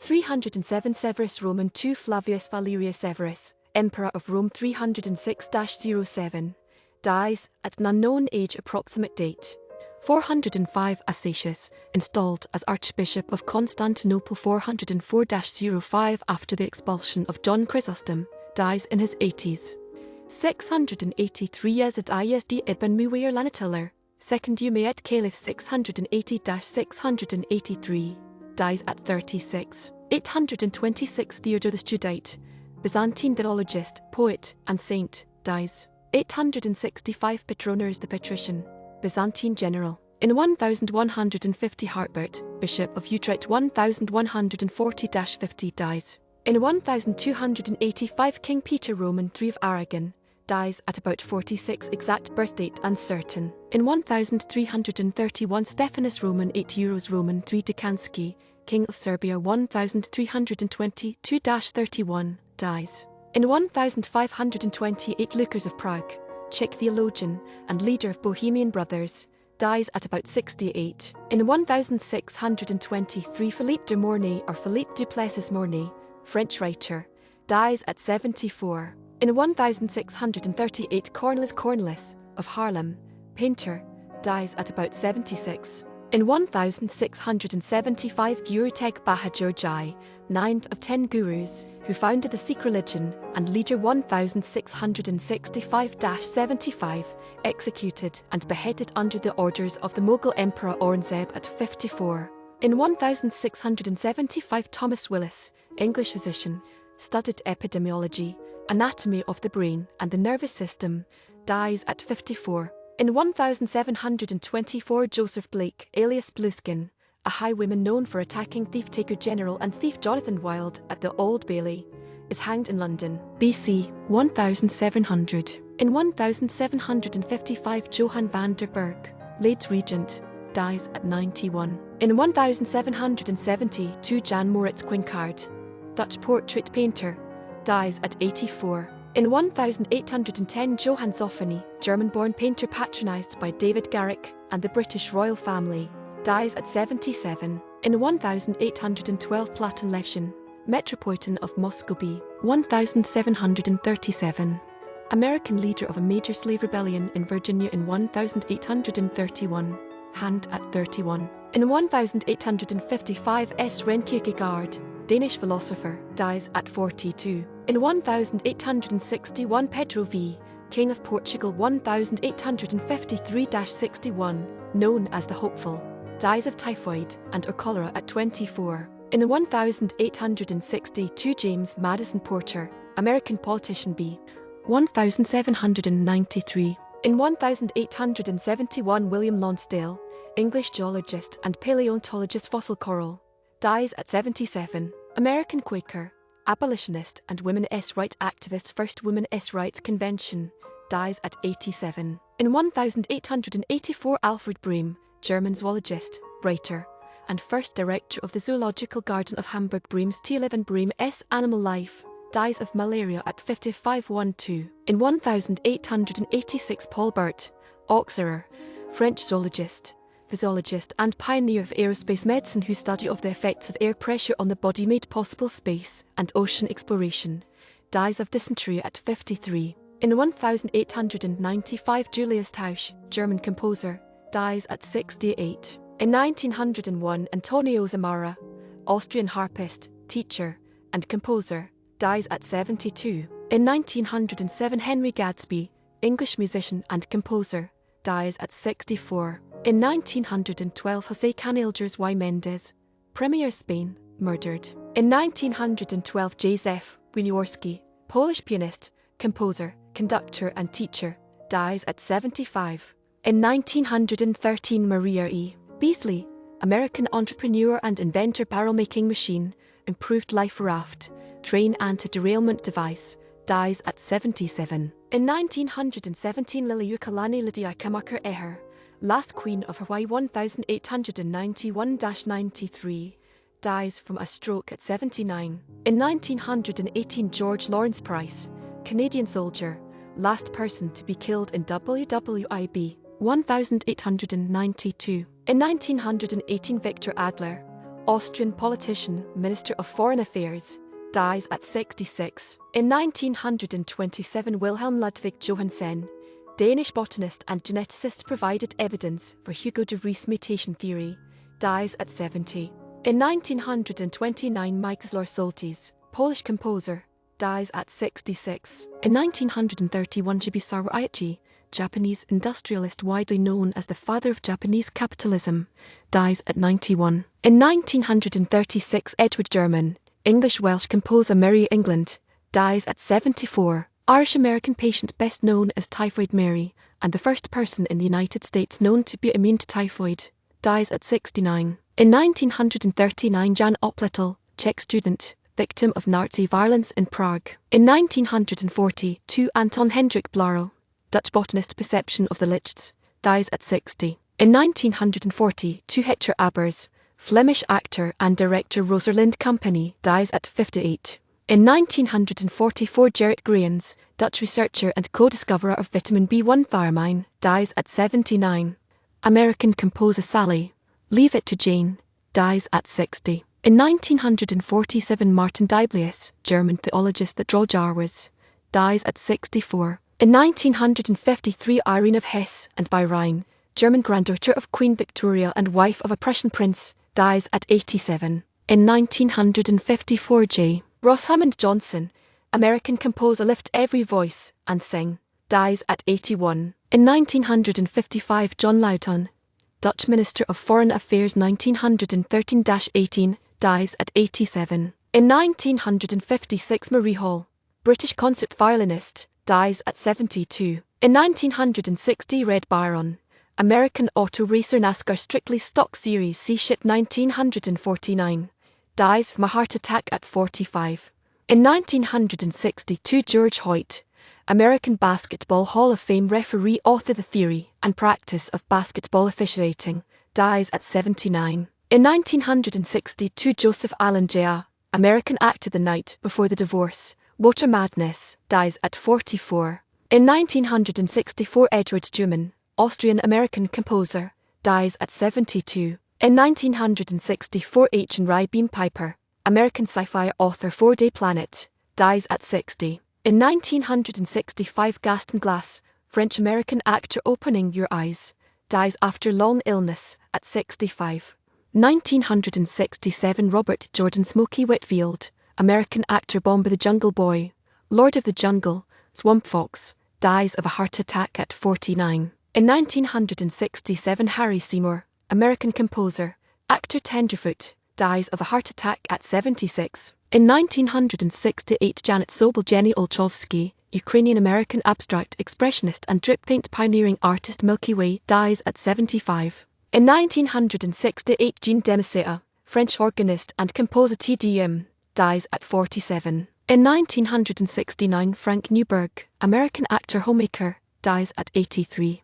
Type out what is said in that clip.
307 Severus Roman II Flavius Valerius Severus, Emperor of Rome 306-07, dies at an unknown age. Approximate date 405 Arsacius, installed as Archbishop of Constantinople 404-05 after the expulsion of John Chrysostom, dies in his 80s. 683 Yazid I ibn Mu Lanatullah, second Umayyad caliph 680-683, dies at 36. 826 Theodore the Studite, Byzantine theologist, poet, and saint, dies. 865 Petronas the Patrician, Byzantine General. In 1150 Hartbert, Bishop of Utrecht 1140-50 dies. In 1285 King Peter Roman III of Aragon, dies at about 46, exact birth date uncertain. In 1331 Stephanus Roman 8 Roman III Dekanski, King of Serbia 1322-31, dies. In 1528 Lucas of Prague, Czech theologian and leader of Bohemian Brothers, dies at about 68. In 1623 Philippe de Mornay or Philippe Du-Plessis-Mornay, French writer, dies at 74. In 1638 Cornelis Cornelisz, of Haarlem, painter, dies at about 76. In 1675 Guru Teg Bahadur Ji, 9th of 10 gurus, who founded the Sikh religion and leader 1665-75, executed and beheaded under the orders of the Mughal Emperor Aurangzeb at 54. In 1675 Thomas Willis, English physician, studied epidemiology, anatomy of the brain and the nervous system, dies at 54. In 1724 Joseph Blake, alias Blueskin, a highwayman known for attacking thief-taker General and thief Jonathan Wild at the Old Bailey, is hanged in London. BC 1700. In 1755 Johan van der Berg, late regent, dies at 91. In 1772 Jan Maurits Quinkhard, Dutch portrait painter, dies at 84. In 1810 Johan Zoffany, German-born painter patronized by David Garrick and the British royal family, dies at 77. In 1812 Platon Levshin, Metropoitan of Moscow b. 1737, American leader of a major slave rebellion in Virginia in 1831, hanged at 31. In 1855 Søren Kierkegaard, Danish philosopher, dies at 42. In 1861 Pedro V, King of Portugal 1853-61, known as the Hopeful, dies of typhoid and or cholera at 24. In 1862 James Madison Porter, American politician b. 1793. In 1871 William Lonsdale, English geologist and paleontologist, fossil coral, dies at 77. American Quaker, abolitionist and women's rights activist, First Women's Rights Convention, dies at 87. In 1884 Alfred Brehm, German zoologist, writer, and first director of the Zoological Garden of Hamburg. Brehm's Tierleben Brehm's Animal Life, dies of malaria at 55.12. In 1886 Paul Bert, Auxerre, French zoologist, physiologist and pioneer of aerospace medicine whose study of the effects of air pressure on the body made possible space and ocean exploration, dies of dysentery at 53. In 1895 Julius Tausch, German composer, dies at 68. In 1901 Antonio Zamora, Austrian harpist, teacher, and composer, dies at 72. In 1907 Henry Gadsby, English musician and composer, dies at 64. In 1912 José Caneljas y Méndez, Premier Spain, murdered. In 1912 Józef Winiarski, Polish pianist, composer, conductor and teacher, dies at 75. In 1913 Maria E. Beasley, American entrepreneur and inventor, barrel-making machine, improved life raft, train anti-derailment device, dies at 77. In 1917 Liliuokalani Lydia Eher, last Queen of Hawaii 1891-93, dies from a stroke at 79. In 1918 George Lawrence Price, Canadian soldier, last person to be killed in WWIB 1892. In 1918 Victor Adler, Austrian politician, Minister of Foreign Affairs, dies at 66. In 1927, Wilhelm Ludwig Johansen, Danish botanist and geneticist, provided evidence for Hugo de Vries mutation theory, dies at 70. In 1929, Mikołaj Soltis, Polish composer, dies at 66. In 1931, Shibusawa Aichi, Japanese industrialist widely known as the father of Japanese capitalism, dies at 91. In 1936, Edward German, English-Welsh composer Mary England, dies at 74. Irish-American patient best known as Typhoid Mary, and the first person in the United States known to be immune to typhoid, dies at 69. In 1939, Jan Opletl, Czech student, victim of Nazi violence in Prague. In 1942, Anton Hendrik Blaro, Dutch botanist, perception of the lichts, dies at 60. In 1942, Hector Abers, Flemish actor and director, Rosalind Company, dies at 58. In 1944, Gerrit Graens, Dutch researcher and co-discoverer of vitamin B1 thiamine, dies at 79. American composer Sally, Leave It to Jane, dies at 60. In 1947, Martin Dibelius, German theologist that draw Jarwas, dies at 64. In 1953, Irene of Hesse and by Rhine, German granddaughter of Queen Victoria and wife of a Prussian prince, dies at 87. In 1954, J. Ross Hammond Johnson, American composer, Lift Every Voice and Sing, dies at 81. In 1955, John Louton, Dutch Minister of Foreign Affairs 1913-18, dies at 87. In 1956, Marie Hall, British concert violinist, dies at 72. In 1960, Red Byron, American auto racer, NASCAR Strictly Stock Series C ship 1949, dies from a heart attack at 45. In 1962, George Hoyt, American Basketball Hall of Fame referee, author the theory and practice of basketball officiating, dies at 79. In 1962, Joseph Allen Jr., American actor, the night before the divorce, Water Madness, dies at 44. In 1964, Edward Schumann, Austrian-American composer, dies at 72. In 1964, H. and Rai Beam Piper, American sci-fi author, 4-Day Planet, dies at 60. In 1965, Gaston Glass, French-American actor, Opening Your Eyes, dies after long illness at 65. 1967, Robert Jordan Smokey Whitfield, American actor, Bomber the Jungle Boy, Lord of the Jungle, Swamp Fox, dies of a heart attack at 49. In 1967, Harry Seymour, American composer, actor, Tenderfoot, dies of a heart attack at 76. In 1968, Janet Sobel Jenny Olchovsky, Ukrainian-American abstract expressionist and drip paint pioneering artist, Milky Way, dies at 75. In 1968, Jean Demiseta, French organist and composer, TDM, dies at 47. In 1969, Frank Newberg, American actor, homemaker, dies at 83.